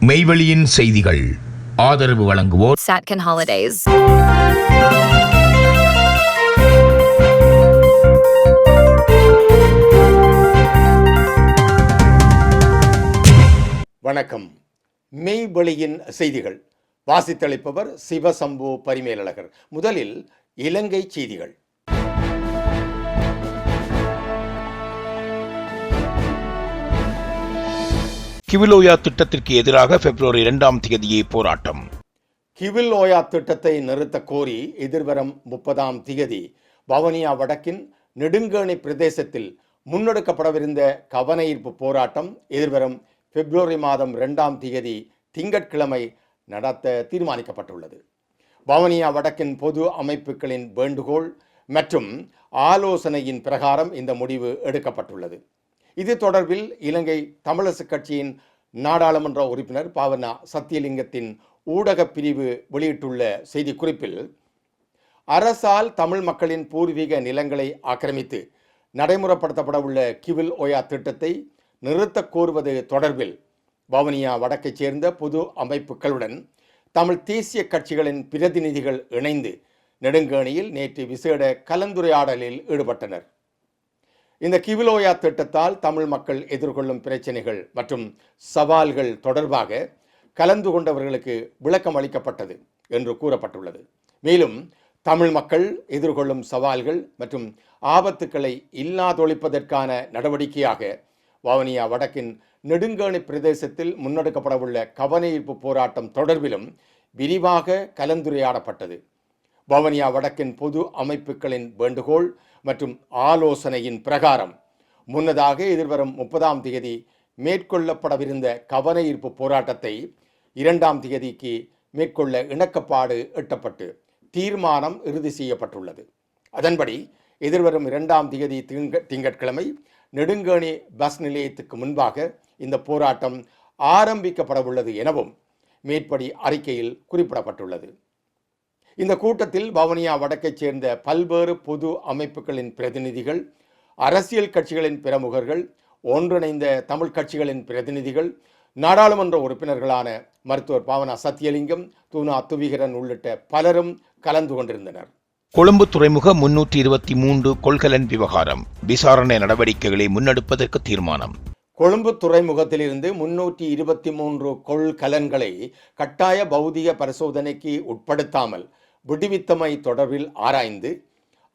மெய்வெளியின் செய்திகள் ஆதரவு வழங்குவோர் Satcon Holidays. வணக்கம். மெய்வெளியின் செய்திகள் வாசித்தளிப்பவர் சிவசம்பு பரிமேலழகர். முதலில் இலங்கை செய்திகள். கிவிலோயா திட்டத்திற்கு எதிராக பிப்ரவரி 2 போராட்டம். கிவிலோயா திட்டத்தை நிறுத்த கோரி எதிர்வரும் 30 வவுனியா வடக்கின் நெடுங்கேணி பிரதேசத்தில் முன்னெடுக்கப்படவிருந்த கவனஈர்ப்பு போராட்டம் எதிர்வரும் பிப்ரவரி 2 திங்கட்கிழமை நடத்த தீர்மானிக்கப்பட்டுள்ளது. வவுனியா வடக்கின் பொது அமைப்புகளின் வேண்டுகோள் மற்றும் ஆலோசனையின் பிரகாரம் இந்த முடிவு எடுக்கப்பட்டுள்ளது. இது தொடர்பில் இலங்கை தமிழரசு கட்சியின் நாடாளுமன்ற உறுப்பினர் பாவனா சத்தியலிங்கத்தின் ஊடக பிரிவு வெளியிட்டுள்ள செய்திக்குறிப்பில், அரசால் தமிழ் மக்களின் பூர்வீக நிலங்களை ஆக்கிரமித்து நடைமுறைப்படுத்தப்படவுள்ள கிவில் ஓயா திட்டத்தை நிறுத்த கோருவது தொடர்பில் வவுனியா வடக்கைச் சேர்ந்த பொது அமைப்புகளுடன் தமிழ் தேசிய கட்சிகளின் பிரதிநிதிகள் இணைந்து நெடுங்கேணியில் நேற்று விசேட கலந்துரையாடலில் ஈடுபட்டனர். இந்த கிவிலோயா திட்டத்தால் தமிழ் மக்கள் எதிர்கொள்ளும் பிரச்சனைகள் மற்றும் சவால்கள் தொடர்பாக கலந்து கொண்டவர்களுக்கு விளக்கம் அளிக்கப்பட்டது என்று கூறப்பட்டுள்ளது. மேலும் தமிழ் மக்கள் எதிர்கொள்ளும் சவால்கள் மற்றும் ஆபத்துக்களை இல்லாதொழிப்பதற்கான நடவடிக்கையாக வவுனியா வடக்கின் நெடுங்கேணி பிரதேசத்தில் முன்னெடுக்கப்படவுள்ள கவனஈர்ப்பு போராட்டம் தொடர்பிலும் விரிவாக கலந்துரையாடப்பட்டது. வவுனியா வடக்கின் பொது அமைப்புகளின் வேண்டுகோள் மற்றும் ஆலோசனையின் பிரகாரம் முன்னதாக எதிர்வரும் 30 மேற்கொள்ளப்படவிருந்த கவனஈர்ப்பு போராட்டத்தை 2 மேற்கொள்ள இணக்கப்பாடு எட்டப்பட்டு தீர்மானம் இறுதி செய்யப்பட்டுள்ளது. அதன்படி எதிர்வரும் 2 திங்கட்கிழமை நெடுங்கேணி பஸ் நிலையத்துக்கு முன்பாக இந்த போராட்டம் ஆரம்பிக்கப்படவுள்ளது எனவும் மேற்படி அறிக்கையில் குறிப்பிடப்பட்டுள்ளது. இந்த கூட்டத்தில் வவுனியா வடக்கைச் சேர்ந்த பல்வேறு பொது அமைப்புகளின் பிரதிநிதிகள், அரசியல் கட்சிகளின் பிரமுகர்கள், ஒன்றிணைந்த தமிழ் கட்சிகளின் பிரதிநிதிகள், நாடாளுமன்ற உறுப்பினர்களான மருத்துவர் பாவனா சத்தியலிங்கம், தூனா துவிகரன் உள்ளிட்ட பலரும் கலந்து கொண்டிருந்தனர். கொழும்பு துறைமுக 323 கொள்கலன் விவகாரம் விசாரணை நடவடிக்கைகளை முன்னெடுப்பதற்கு தீர்மானம். கொழும்பு துறைமுகத்திலிருந்து 323 கொள்கலன்களை கட்டாய பௌதிக பரிசோதனைக்கு உட்படுத்தாமல் விடுவித்தமை தொடர்பில் ஆராய்ந்து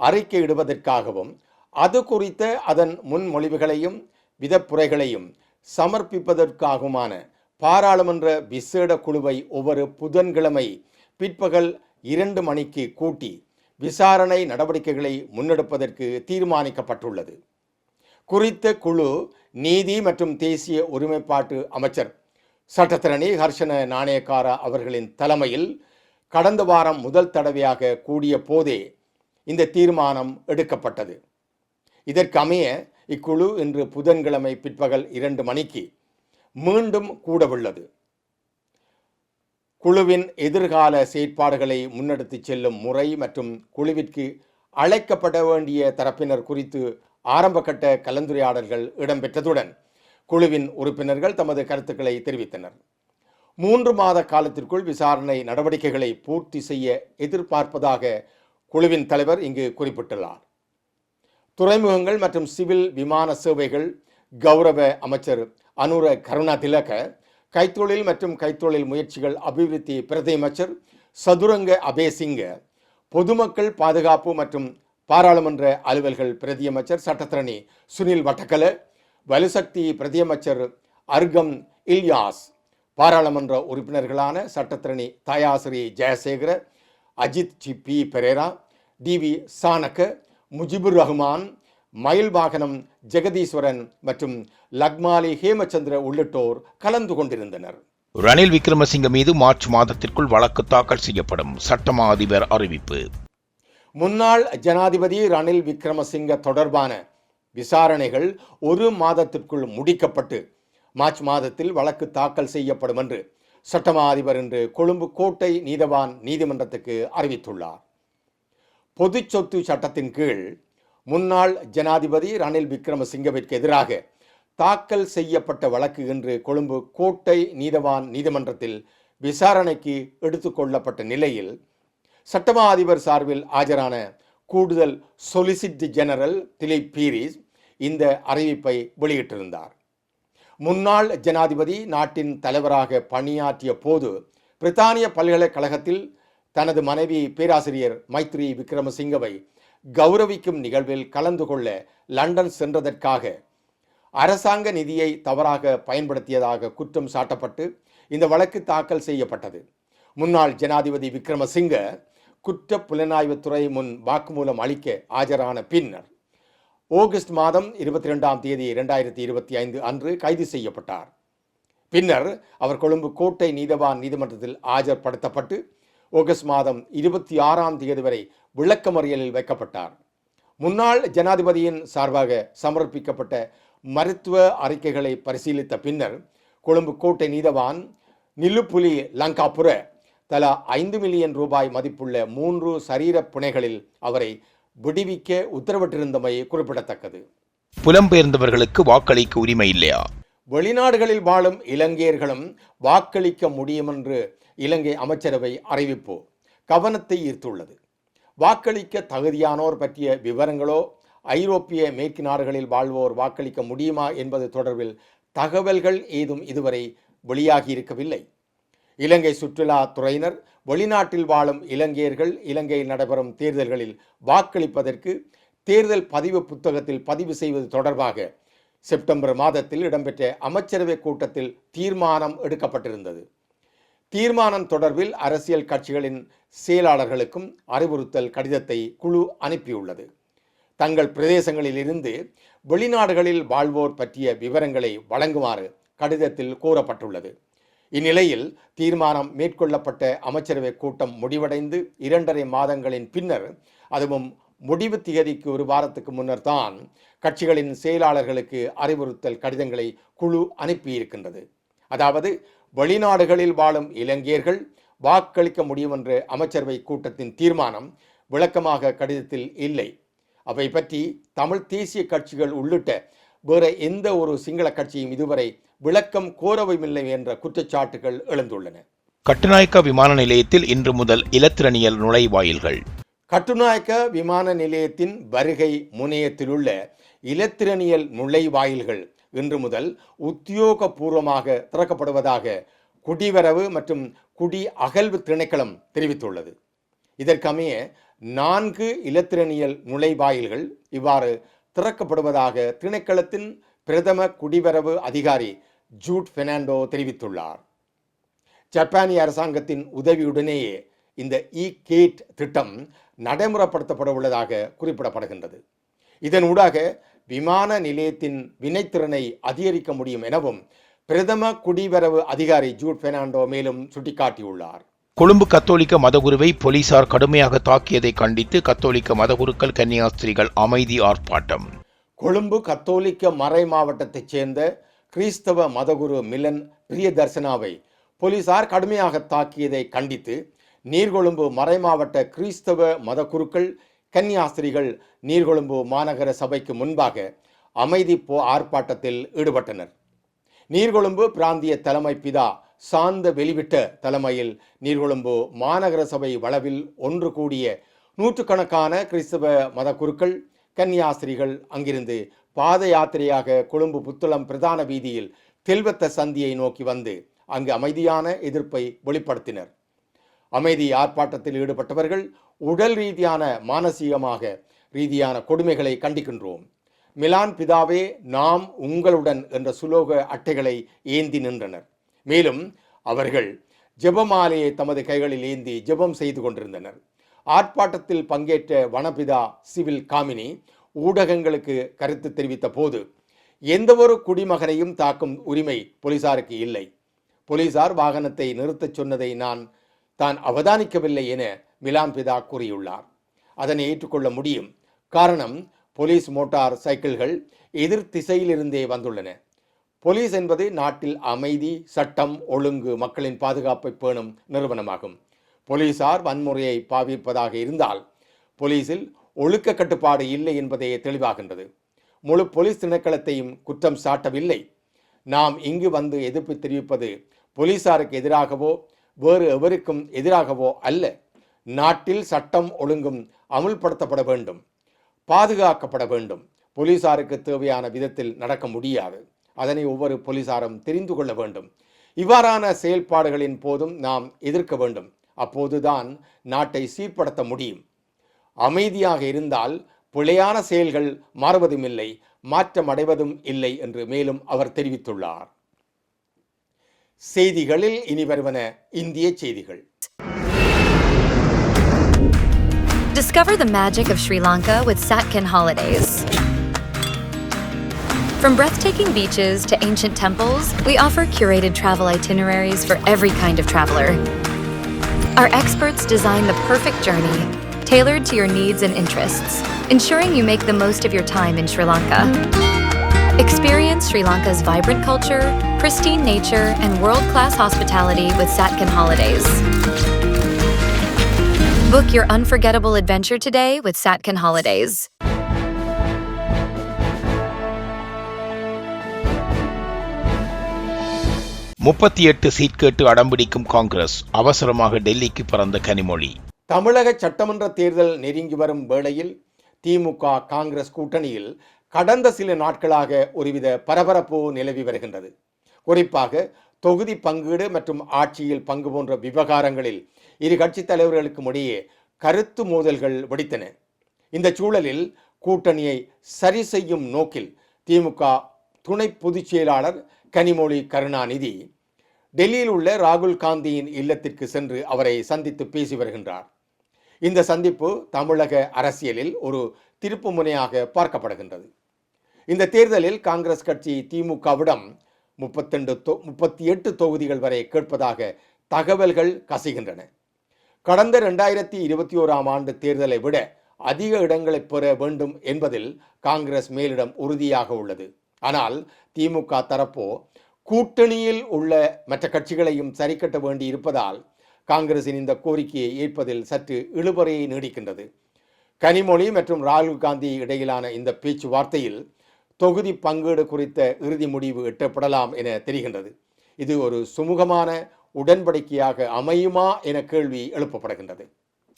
அறிக்கையிடுவதற்காகவும் அது குறித்த அதன் முன்மொழிவுகளையும் விதப்புரைகளையும் சமர்ப்பிப்பதற்காகுமான பாராளுமன்ற விசேட குழுவை ஒவ்வொரு புதன்கிழமை பிற்பகல் 2 மணிக்கு கூட்டி விசாரணை நடவடிக்கைகளை முன்னெடுப்பதற்கு தீர்மானிக்கப்பட்டுள்ளது. குறித்த குழு நீதி மற்றும் தேசிய ஒருமைப்பாட்டு அமைச்சர் சட்டத்தரணி ஹர்ஷன நாணயக்கார அவர்களின் தலைமையில் கடந்த வாரம் முதல் தடவையாக கூடிய போதே இந்த தீர்மானம் எடுக்கப்பட்டது. இதற்கமைய இக்குழு இன்று புதன்கிழமை பிற்பகல் 2 மணிக்கு மீண்டும் கூடவுள்ளது. குழுவின் எதிர்கால செயற்பாடுகளை முன்னெடுத்து செல்லும் முறை மற்றும் குழுவிற்கு அழைக்கப்பட வேண்டிய தரப்பினர் குறித்து ஆரம்பகட்ட கலந்துரையாடல்கள் இடம்பெற்றதுடன் குழுவின் உறுப்பினர்கள் தமது கருத்துக்களை தெரிவித்தனர். 3 மாத காலத்திற்குள் விசாரணை நடவடிக்கைகளை பூர்த்தி செய்ய எதிர்பார்ப்பதாக குழுவின் தலைவர் இங்கு குறிப்பிட்டுள்ளார். துறைமுகங்கள் மற்றும் சிவில் விமான சேவைகள் கௌரவ அமைச்சர் அனுர கருணாதிலக, கைத்தொழில் மற்றும் கைத்தொழில் முயற்சிகள் அபிவிருத்தி பிரதி அமைச்சர் சதுரங்க அபேசிங்க, பொதுமக்கள் பாதுகாப்பு மற்றும் பாராளுமன்ற அலுவல்கள் பிரதியமைச்சர் சட்டத்தரணி சுனில் வட்டக்கல, வலுசக்தி பிரதியமைச்சர் அர்கம் இல்யாஸ், பாராளுமன்ற உறுப்பினர்களான சட்டத்தரணி தயாசிரி ஜெயசேகர, அஜித் பி பெரேரா, டிவி சானக்க, முஜிபுர் ரஹ்மான், மயில் வாகனம் ஜெகதீஸ்வரன் மற்றும் லக்மாலி ஹேமச்சந்திர உள்ளிட்டோர் கலந்து கொண்டிருந்தனர். ரணில் விக்ரமசிங்க மீது மார்ச் மாதத்திற்குள் வழக்கு தாக்கல் செய்யப்படும், சட்டமா அதிபர் அறிவிப்பு. முன்னாள் ஜனாதிபதி ரணில் விக்ரமசிங்க தொடர்பான விசாரணைகள் 1 மாதத்திற்குள் முடிக்கப்பட்டு மார்ச் மாதத்தில் வழக்கு தாக்கல் செய்யப்படும் என்று சட்டமா அதிபர் இன்று கொழும்பு கோட்டை நீதவான் நீதிமன்றத்துக்கு அறிவித்துள்ளார். பொது சொத்து சட்டத்தின் கீழ் முன்னாள் ஜனாதிபதி ரணில் விக்ரமசிங்கவிற்கு எதிராக தாக்கல் செய்யப்பட்ட வழக்கு இன்று கொழும்பு கோட்டை நீதவான் நீதிமன்றத்தில் விசாரணைக்கு எடுத்துக்கொள்ளப்பட்ட நிலையில் சட்டமா அதிபர் சார்பில் ஆஜரான கூடுதல் சொலிசிட்டர் ஜெனரல் திலீப் பீரிஸ் இந்த அறிவிப்பை வெளியிட்டிருந்தார். முன்னாள் ஜனாதிபதி நாட்டின் தலைவராக பணியாற்றிய போது பிரித்தானிய பல்கலைக்கழகத்தில் தனது மனைவி பேராசிரியர் மைத்ரி விக்ரமசிங்கவை கௌரவிக்கும் நிகழ்வில் கலந்து கொள்ள லண்டன் சென்றதற்காக அரசாங்க நிதியை தவறாக பயன்படுத்தியதாக குற்றம் சாட்டப்பட்டு இந்த வழக்கு தாக்கல் செய்யப்பட்டது. முன்னாள் ஜனாதிபதி விக்ரமசிங்க குற்ற புலனாய்வுத்துறை முன் வாக்குமூலம் அளிக்க ஆஜரான பின்னர் ஆகஸ்ட் மாதம் 22ஆம் தேதி 2025 அன்று கைது செய்யப்பட்டார். பின்னர் அவர் கொழும்பு கோட்டை நீதவான் நீதிமன்றத்தில் ஆஜர்படுத்தப்பட்டு ஆகஸ்ட் மாதம் 26ஆம் தேதி வரை விளக்கமறியலில் வைக்கப்பட்டார். முன்னாள் ஜனாதிபதியின் சார்பாக சமர்ப்பிக்கப்பட்ட மருத்துவ அறிக்கைகளை பரிசீலித்த பின்னர் கொழும்பு கோட்டை நீதவான் நிலுப்புலி லங்காபுர தலா 5 மில்லியன் ரூபாய் மதிப்புள்ள 3 சரீர புனைகளில் அவரை விடுவிக்க உத்தரவிட்டிருந்தமை குறிப்பிடத்தக்கது. புலம்பெயர்ந்தவர்களுக்கு வாக்களிக்க உரிமை இல்லையா? வெளிநாடுகளில் வாழும் இலங்கையர்களும் வாக்களிக்க முடியும் என்று இலங்கை அமைச்சரவை அறிவிப்பு கவனத்தை ஈர்த்துள்ளது. வாக்களிக்க தகுதியானோர் பற்றிய விவரங்களோ ஐரோப்பிய மேற்கு நாடுகளில் வாழ்வோர் வாக்களிக்க முடியுமா என்பது தொடர்பில் தகவல்கள் ஏதும் இதுவரை வெளியாகி இருக்கவில்லை. இலங்கை சுற்றுலா துறையினர் வெளிநாட்டில் வாழும் இலங்கையர்கள் இலங்கையில் நடைபெறும் தேர்தல்களில் வாக்களிப்பதற்கு தேர்தல் பதிவு புத்தகத்தில் பதிவு செய்வது தொடர்பாக செப்டம்பர் மாதத்தில் இடம்பெற்ற அமைச்சரவை கூட்டத்தில் தீர்மானம் எடுக்கப்பட்டிருந்தது. தீர்மானம் தொடர்பில் அரசியல் கட்சிகளின் செயலாளர்களுக்கும் அறிவுறுத்தல் கடிதத்தை குழு அனுப்பியுள்ளது. தங்கள் பிரதேசங்களில் இருந்து வெளிநாடுகளில் வாழ்வோர் பற்றிய விவரங்களை வழங்குமாறு கடிதத்தில் கூறப்பட்டுள்ளது. இந்நிலையில் தீர்மானம் மேற்கொள்ளப்பட்ட அமைச்சரவை கூட்டம் முடிவடைந்து 2.5 மாதங்களின் பின்னர், அதுவும் முடிவு திகதிக்கு 1 வாரத்துக்கு முன்னர் தான் கட்சிகளின் செயலாளர்களுக்கு அறிவுறுத்தல் கடிதங்களை குழு அனுப்பியிருக்கின்றது. அதாவது வெளிநாடுகளில் வாழும் இலங்கையர்கள் வாக்களிக்க முடியும் என்ற அமைச்சரவை கூட்டத்தின் தீர்மானம் விளக்கமாக கடிதத்தில் இல்லை. அவை பற்றி தமிழ் தேசிய கட்சிகள் உள்ளிட்ட வேற எந்த ஒரு சிங்கள கட்சியும் இதுவரை விளக்கம் கோரவுமில்லை என்ற குற்றச்சாட்டுகள் எழுந்துள்ளன. கட்டுநாயக்க விமான நிலையத்தில் இன்று முதல் இலத்திரனியல் நுழைவாயில்கள். கட்டுநாயக்க விமான நிலையத்தின் வருகை முனையத்திலுள்ள இலத்திரனியல் நுழைவாயில்கள் இன்று முதல் உத்தியோகபூர்வமாக திறக்கப்படுவதாக குடிவரவு மற்றும் குடி அகழ்வு திணைக்களம் தெரிவித்துள்ளது. இதற்கமைய 4 இலத்திரனியல் நுழைவாயில்கள் இவ்வாறு திறக்கப்படுவதாக திணைக்களத்தின் பிரதம குடிவரவு அதிகாரி ஜூட் பெர்னாண்டோ தெரிவித்துள்ளார். ஜப்பானிய அரசாங்கத்தின் உதவியுடனேயே இந்த கேட் திட்டம் நடைமுறைப்படுத்தப்பட உள்ளதாக குறிப்பிடப்படுகின்றது. இதனூடாக விமான நிலையத்தின் வினைத்திறனை அதிகரிக்க முடியும் எனவும் பிரதம குடிவரவு அதிகாரி ஜூட் பெர்னாண்டோ மேலும் சுட்டிக்காட்டியுள்ளார். கொழும்பு கத்தோலிக்க மதகுருவை போலீசார் கடுமையாக தாக்கியதை கண்டித்து கத்தோலிக்க மதகுருக்கள் கன்னியாஸ்திரிகள் அமைதி ஆர்ப்பாட்டம். கொழும்பு கத்தோலிக்க மறை மாவட்டத்தைச் சேர்ந்த கிறிஸ்தவ மதகுரு மிலன் பிரியதர்சனாவை போலீசார் கடுமையாக தாக்கியதை கண்டித்து நீர்கொழும்பு மறைமாவட்ட கிறிஸ்தவ மதகுருக்கள் கன்னியாஸ்திரிகள் நீர்கொழும்பு மாநகர சபைக்கு முன்பாக அமைதி ஆர்ப்பாட்டத்தில் ஈடுபட்டனர். நீர்கொழும்பு பிராந்திய தலைமை பிதா சாந்த வெளிவிட்ட தலைமையில் நீர்கொழும்பு மாநகர சபை வளவில் ஒன்று கூடிய நூற்றுக்கணக்கான கிறிஸ்தவ மதகுருக்கள் கன்னியாஸ்திரிகள் அங்கிருந்து பாத யாத்திரையாக கொழும்பு புத்தளம் பிரதான வீதியில் தெல்வத்த சந்தியை நோக்கி வந்து அங்கு அமைதியான எதிர்ப்பை வெளிப்படுத்தினர். அமைதி ஆர்ப்பாட்டத்தில் ஈடுபட்டவர்கள் உடல் ரீதியான மானசீகமாக ரீதியான கொடுமைகளை கண்டிக்கின்றோம். மிலான் பிதாவே நாம் உங்களுடன் என்ற சுலோக அட்டைகளை ஏந்தி நின்றனர். மேலும் அவர்கள் ஜெபமாலையை தமது கைகளில் ஏந்தி ஜெபம் செய்து கொண்டிருந்தனர். ஆர்ப்பாட்டத்தில் பங்கேற்ற வனபிதா சிவில் காமினி ஊடகங்களுக்கு கருத்து தெரிவித்த போது, எந்தவொரு குடிமகனையும் தாக்கும் உரிமை போலீசாருக்கு இல்லை. போலீசார் வாகனத்தை நிறுத்தச் சொன்னதை தான் அவதானிக்கவில்லை என மிலான் பிதா கூறியுள்ளார். அதனை ஏற்றுக்கொள்ள முடியும். காரணம், போலீஸ் மோட்டார் சைக்கிள்கள் எதிர் திசையிலிருந்தே வந்துள்ளன. போலீஸ் என்பது நாட்டில் அமைதி, சட்டம், ஒழுங்கு, மக்களின் பாதுகாப்பை பேணும் நிறுவனமாகும். போலீசார் வன்முறையை பாவிப்பதாக இருந்தால் போலீஸில் ஒழுக்க கட்டுப்பாடு இல்லை என்பதே தெளிவாகின்றது. முழு போலீஸ் திணைக்களத்தையும் குற்றம் சாட்டவில்லை. நாம் இங்கு வந்து எதிர்ப்பு தெரிவிப்பது போலீசாருக்கு எதிராகவோ வேறு எவருக்கும் எதிராகவோ அல்ல. நாட்டில் சட்டம் ஒழுங்கும் அமுல்படுத்தப்பட வேண்டும், பாதுகாக்கப்பட வேண்டும். போலீசாருக்கு தேவையான விதத்தில் நடக்க முடியாது. அதனை ஒவ்வொரு போலீசாரும் தெரிந்து கொள்ள வேண்டும். இவ்வாறான செயல்பாடுகளின் போதும் நாம் எதிர்க்க வேண்டும். அப்போதுதான் நாட்டை சீர்படுத்த முடியும். அமைதியாக இருந்தால் பிழையான செயல்கள் மாறுவதும் இல்லை, மாற்றம் அடைவதும் இல்லை என்று மேலும் அவர் தெரிவித்துள்ளார். செய்திகளில் இனி வருவன இந்திய செய்திகள். Discover the magic of Sri Lanka with Satkin Holidays. From breathtaking beaches to ancient temples, we offer curated travel itineraries for every kind of traveler. Our experts design the perfect journey, tailored to your needs and interests, ensuring you make the most of your time in Sri Lanka. Experience Sri Lanka's vibrant culture, pristine nature, and world-class hospitality with Satkin Holidays. Book your unforgettable adventure today with Satkin Holidays. முப்பத்தி 8 seat கேட்டு அடம்பிடிக்கும் காங்கிரஸ், அவசரமாக டெல்லிக்கு பறந்த கனிமொழி. தமிழக சட்டமன்ற தேர்தல் நெருங்கி வரும் வேளையில் திமுக காங்கிரஸ் கூட்டணியில் கடந்த சில நாட்களாக ஒருவித பரபரப்பு நிலவி வருகின்றது. குறிப்பாக தொகுதி பங்கீடு மற்றும் ஆட்சியில் பங்கு போன்ற விவகாரங்களில் இரு கட்சி தலைவர்களுக்கும் இடையே கருத்து மோதல்கள் வெடித்தன. இந்த சூழலில் கூட்டணியை சரி செய்யும் நோக்கில் திமுக துணை பொதுச் செயலாளர் கனிமொழி கருணாநிதி டெல்லியில் உள்ள ராகுல் காந்தியின் இல்லத்திற்கு சென்று அவரை சந்தித்து பேசி வருகின்றார். இந்த சந்திப்பு தமிழக அரசியலில் ஒரு திருப்பு முனையாக பார்க்கப்படுகின்றது. இந்த தேர்தலில் காங்கிரஸ் கட்சி திமுகவிடம் 38 தொகுதிகள் வரை கேட்பதாக தகவல்கள் கசிகின்றன. கடந்த 2021ஆம் ஆண்டு தேர்தலை விட அதிக இடங்களை பெற வேண்டும் என்பதில் காங்கிரஸ் மேலிடம் உறுதியாக உள்ளது. ஆனால் திமுக தரப்போ கூட்டணியில் உள்ள மற்ற கட்சிகளையும் சரிக்கட்ட வேண்டி இருப்பதால் காங்கிரசின் இந்த கோரிக்கையை ஏற்பதில் சற்று இழுபறையை நீடிக்கின்றது. கனிமொழி மற்றும் ராகுல் காந்தி இடையிலான இந்த பேச்சுவார்த்தையில் தொகுதி பங்கீடு குறித்த இறுதி முடிவு எட்டப்படலாம் என தெரிகின்றது. இது ஒரு சுமூகமான உடன்படிக்கையாக அமையுமா என கேள்வி எழுப்பப்படுகின்றது.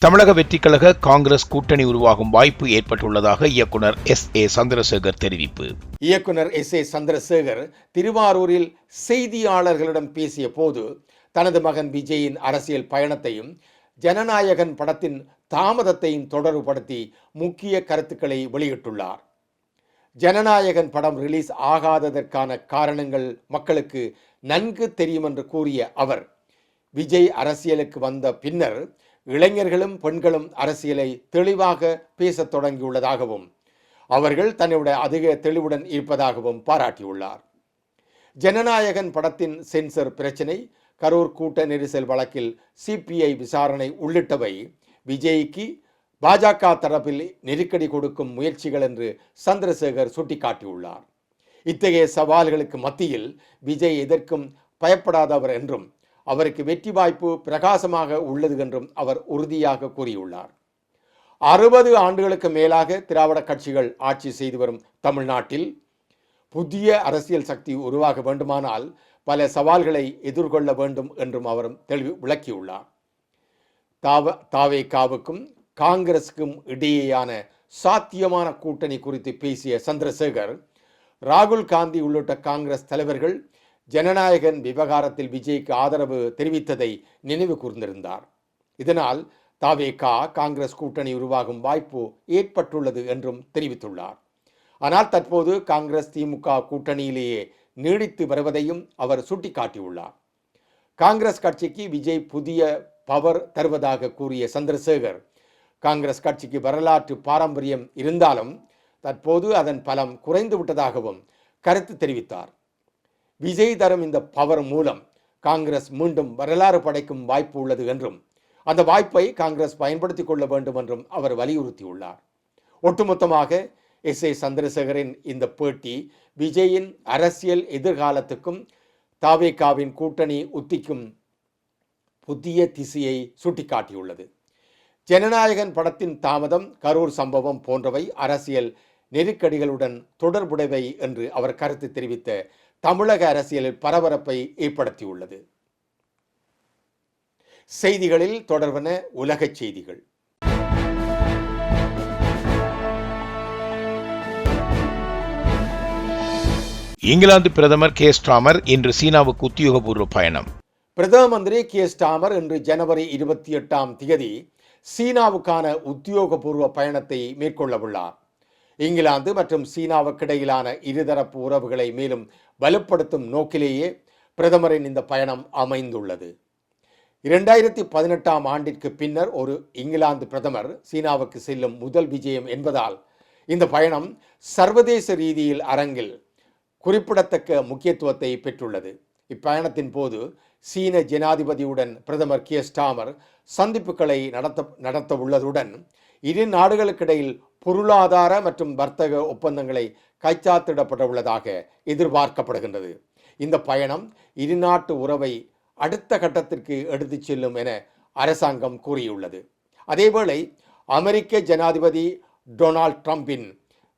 தமிழக வெற்றிக்கழக காங்கிரஸ் கூட்டணி உருவாகும் வாய்ப்பு ஏற்பட்டுள்ளதாக இயக்குனர் S.A. சந்திரசேகர் தெரிவிப்பு. இயக்குனர் S.A. சந்திரசேகர் திருவாரூரில் செய்தியாளர்களிடம் பேசிய போது தனது மகன் விஜயின் அரசியல் பயணத்தையும் ஜனநாயகன் படத்தின் தாமதத்தையும் தொடர்புபடுத்தி முக்கிய கருத்துக்களை வெளியிட்டுள்ளார். ஜனநாயகன் படம் ரிலீஸ் ஆகாததற்கான காரணங்கள் மக்களுக்கு நன்கு தெரியும் என்று கூறிய அவர், விஜய் அரசியலுக்கு வந்த பின்னர் இளைஞர்களும் பெண்களும் அரசியலை தெளிவாக பேசத் தொடங்கியுள்ளதாகவும் அவர்கள் தன்னுடைய அதிக தெளிவுடன் இருப்பதாகவும் பாராட்டியுள்ளார். ஜனநாயகன் படத்தின் சென்சர் பிரச்சினை, கரூர் கூட்ட நெரிசல் வழக்கில் CPI விசாரணை உள்ளிட்டவை விஜய்க்கு பாஜக தரப்பில் நெருக்கடி கொடுக்கும் முயற்சிகள் என்று சந்திரசேகர் சுட்டிக்காட்டியுள்ளார். இத்தகைய சவால்களுக்கு மத்தியில் விஜய் எதற்கும் பயப்படாதவர் என்றும் அவருக்கு வெற்றி வாய்ப்பு பிரகாசமாக உள்ளது என்றும் அவர் உறுதியாக கூறியுள்ளார். 60 ஆண்டுகளுக்கு மேலாக திராவிட கட்சிகள் ஆட்சி செய்து வரும் தமிழ்நாட்டில் புதிய அரசியல் சக்தி உருவாக வேண்டுமானால் பல சவால்களை எதிர்கொள்ள வேண்டும் என்றும் அவர் விளக்கியுள்ளார். தாவேகாவுக்கும் காங்கிரசுக்கும் இடையேயான சாத்தியமான கூட்டணி குறித்து பேசிய சந்திரசேகர், ராகுல் காந்தி உள்ளிட்ட காங்கிரஸ் தலைவர்கள் ஜனநாயகன் விவகாரத்தில் விஜய்க்கு ஆதரவு தெரிவித்ததை நினைவு கூர்ந்திருந்தார். இதனால் தாவேகா காங்கிரஸ் கூட்டணி உருவாகும் வாய்ப்பு ஏற்பட்டுள்ளது என்றும் தெரிவித்துள்ளார். ஆனால் தற்போது காங்கிரஸ் திமுக கூட்டணியிலேயே நீடித்து வருவதையும் அவர் சுட்டிக்காட்டியுள்ளார். காங்கிரஸ் கட்சிக்கு விஜய் புதிய பவர் தருவதாக கூறிய சந்திரசேகர், காங்கிரஸ் கட்சிக்கு வரலாற்று பாரம்பரியம் இருந்தாலும் தற்போது அதன் பலம் குறைந்து விட்டதாகவும் கருத்து தெரிவித்தார். விஜய் தரும் இந்த பவர் மூலம் காங்கிரஸ் மீண்டும் வரலாறு படைக்கும் வாய்ப்பு உள்ளது என்றும் அந்த வாய்ப்பை காங்கிரஸ் பயன்படுத்திக் கொள்ள வேண்டும் என்றும் அவர் வலியுறுத்தியுள்ளார். ஒட்டுமொத்தமாக S.A. சந்திரசேகரின் இந்த பேட்டி விஜயின் அரசியல் எதிர்காலத்துக்கும் தாவேகாவின் கூட்டணி உத்திக்கும் புதிய திசையை சுட்டிக்காட்டியுள்ளது. ஜனநாயகன் படத்தின் தாமதம், கரூர் சம்பவம் போன்றவை அரசியல் நெருக்கடிகளுடன் தொடர்புடையவை என்று அவர் கருத்து தெரிவித்த தமிழக அரசியலில் பரபரப்பை ஏற்படுத்தியுள்ளது. செய்திகளில் தொடர்பான உலகச் செய்திகள். இங்கிலாந்து பிரதமர் கே ஸ்டாமர் இன்று சீனாவுக்கு உத்தியோகபூர்வ பயணம். பிரதம மந்திரி கே ஸ்டாமர் இன்று ஜனவரி 28 சீனாவுக்கான உத்தியோகபூர்வ பயணத்தை மேற்கொள்ளவுள்ளார். இங்கிலாந்து மற்றும் சீனாவுக்கிடையிலான இருதரப்பு உறவுகளை மேலும் வலுப்படுத்தும் நோக்கிலேயே பிரதமரின் இந்த பயணம் அமைந்துள்ளது. 2018 ஆண்டிற்கு பின்னர் ஒரு இங்கிலாந்து பிரதமர் சீனாவுக்கு செல்லும் முதல் விஜயம் என்பதால் இந்த பயணம் சர்வதேச ரீதியில் அரங்கில் குறிப்பிடத்தக்க முக்கியத்துவத்தை பெற்றுள்ளது. இப்பயணத்தின் போது சீன ஜனாதிபதியுடன் பிரதமர் கே ஸ்டாமர் சந்திப்புகளை நடத்த உள்ளதுடன் இரு நாடுகளுக்கிடையில் பொருளாதார மற்றும் வர்த்தக ஒப்பந்தங்களை கைச்சாத்திடப்பட உள்ளதாக எதிர்பார்க்கப்படுகின்றது. இந்த பயணம் இருநாட்டு உறவை அடுத்த கட்டத்திற்கு எடுத்துச் செல்லும் என அரசாங்கம் கூறியுள்ளது. அதேவேளை அமெரிக்க ஜனாதிபதி டொனால்ட் ட்ரம்பின்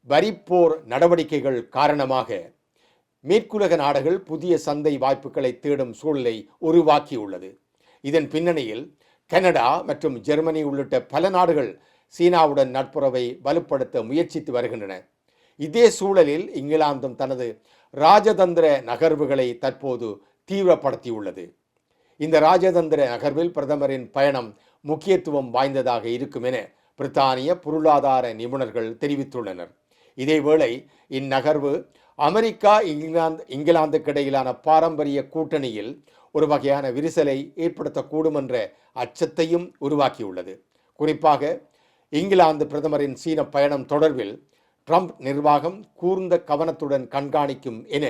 வரிப்போர் நடவடிக்கைகள் காரணமாக மேற்குலக நாடுகள் புதிய சந்தை வாய்ப்புகளை தேடும் சூழலை உருவாக்கியுள்ளது. இதன் பின்னணியில் கனடா மற்றும் ஜெர்மனி உள்ளிட்ட பல நாடுகள் சீனாவுடன் நட்புறவை வலுப்படுத்த முயற்சித்து வருகின்றன. இதே சூழலில் இங்கிலாந்தும் தனது ராஜதந்திர நகர்வுகளை தற்போது தீவிரப்படுத்தியுள்ளது. இந்த ராஜதந்திர நகர்வில் பிரதமரின் பயணம் முக்கியத்துவம் வாய்ந்ததாக இருக்கும் என பிரித்தானிய பொருளாதார நிபுணர்கள் தெரிவித்துள்ளனர். இதேவேளை இந்நகர்வு அமெரிக்கா இங்கிலாந்துக்கு இடையிலான பாரம்பரிய கூட்டணியில் ஒரு வகையான விரிசலை ஏற்படுத்தக்கூடும் என்ற அச்சத்தையும் உருவாக்கியுள்ளது. குறிப்பாக இங்கிலாந்து பிரதமரின் சீன பயணம் தொடர்பில் ட்ரம்ப் நிர்வாகம் கூர்ந்த கவனத்துடன் கண்காணிக்கும் என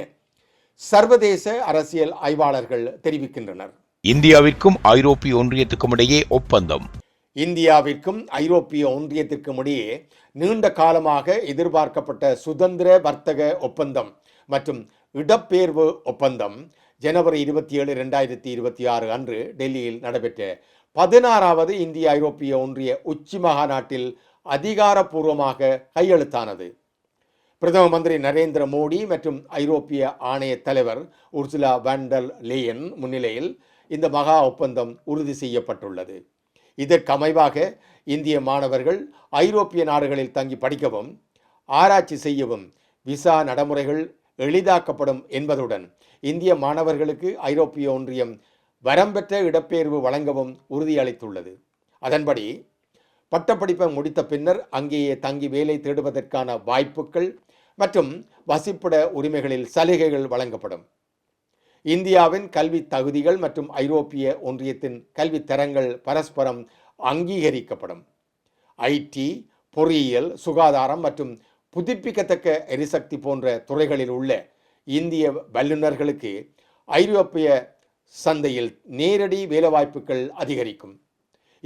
சர்வதேச அரசியல் ஆய்வாளர்கள் தெரிவிக்கின்றனர். இந்தியாவிற்கும் ஐரோப்பிய ஒன்றியத்துக்கும் இடையே ஒப்பந்தம். இந்தியாவிற்கும் ஐரோப்பிய ஒன்றியத்திற்கும் இடையே நீண்ட காலமாக எதிர்பார்க்கப்பட்ட சுதந்திர வர்த்தக ஒப்பந்தம் மற்றும் இடப்பெயர்வு ஒப்பந்தம் ஜனவரி 27, 2026 அன்று டெல்லியில் நடைபெற்ற 16வது இந்திய ஐரோப்பிய ஒன்றிய உச்சி மாநாட்டில் அதிகாரப்பூர்வமாக கையெழுத்தானது. பிரதம மந்திரி நரேந்திர மோடி மற்றும் ஐரோப்பிய ஆணைய தலைவர் உர்சுலா வான் டெர் லேயன் முன்னிலையில் இந்த மகா ஒப்பந்தம் உறுதி செய்யப்பட்டுள்ளது. இதற்கமைவாக இந்திய மாணவர்கள் ஐரோப்பிய நாடுகளில் தங்கி படிக்கவும் ஆராய்ச்சி செய்யவும் விசா நடைமுறைகள் எளிதாக்கப்படும் என்பதுடன் இந்திய மாணவர்களுக்கு ஐரோப்பிய ஒன்றியம் வரம்பெற்ற இடப்பெயர்வு வழங்கவும் உறுதியளித்துள்ளது. அதன்படி பட்டப்படிப்பை முடித்த பின்னர் அங்கேயே தங்கி வேலை தேடுவதற்கான வாய்ப்புகள் மற்றும் வசிப்பிட உரிமைகளில் சலுகைகள் வழங்கப்படும். இந்தியாவின் கல்வி தகுதிகள் மற்றும் ஐரோப்பிய ஒன்றியத்தின் கல்வி தரங்கள் பரஸ்பரம் அங்கீகரிக்கப்படும். ஐடி, பொறியியல், சுகாதாரம் மற்றும் புதுப்பிக்கத்தக்க எரிசக்தி போன்ற துறைகளில் உள்ள இந்திய வல்லுநர்களுக்கு ஐரோப்பிய சந்தையில் நேரடி வேலைவாய்ப்புகள் அதிகரிக்கும்.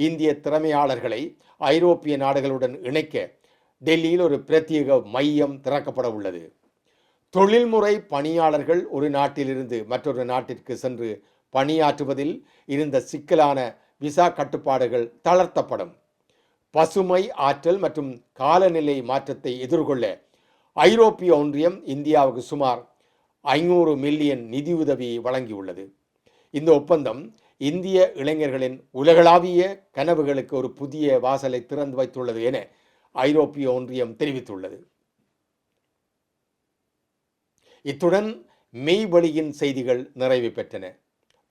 இந்திய திறமையாளர்களை ஐரோப்பிய நாடுகளுடன் இணைக்க டெல்லியில் ஒரு பிரத்யேக மையம் திறக்கப்பட உள்ளது. தொழில்முறை பணியாளர்கள் ஒரு நாட்டிலிருந்து மற்றொரு நாட்டிற்கு சென்று பணியாற்றுவதில் இருந்த சிக்கலான விசா கட்டுப்பாடுகள் தளர்த்தப்படும். பசுமை ஆற்றல் மற்றும் காலநிலை மாற்றத்தை எதிர்கொள்ள ஐரோப்பிய ஒன்றியம் இந்தியாவுக்கு சுமார் 500 மில்லியன் நிதியுதவி வழங்கியுள்ளது. இந்த ஒப்பந்தம் இந்திய இளைஞர்களின் உலகளாவிய கனவுகளுக்கு ஒரு புதிய வாசலை திறந்து வைத்துள்ளது என ஐரோப்பிய ஒன்றியம் தெரிவித்துள்ளது. இத்துடன் மெய்வழியின் செய்திகள் நிறைவு பெற்றன.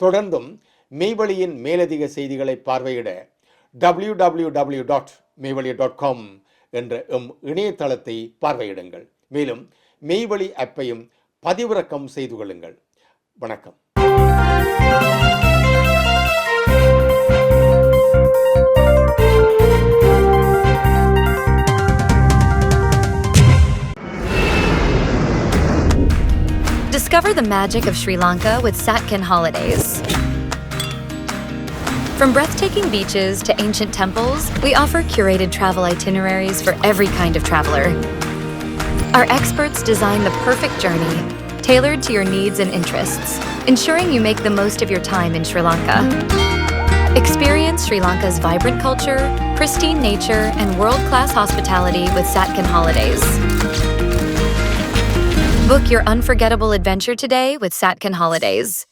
தொடர்ந்தும் மெய்வழியின் மேலதிக செய்திகளை பார்வையிட www.மெய்வழி.com என்ற இணையதளத்தை பார்வையிடுங்கள். மேலும் மெய்வழி ஆப்பையும் பதிவிறக்கம் செய்து கொள்ளுங்கள். வணக்கம். Discover the magic of Sri Lanka with Satkin Holidays. From breathtaking beaches to ancient temples, we offer curated travel itineraries for every kind of traveler. Our experts design the perfect journey, tailored to your needs and interests, ensuring you make the most of your time in Sri Lanka. Experience Sri Lanka's vibrant culture, pristine nature, and world-class hospitality with Satkin Holidays. Book your unforgettable adventure today with Satcon Holidays.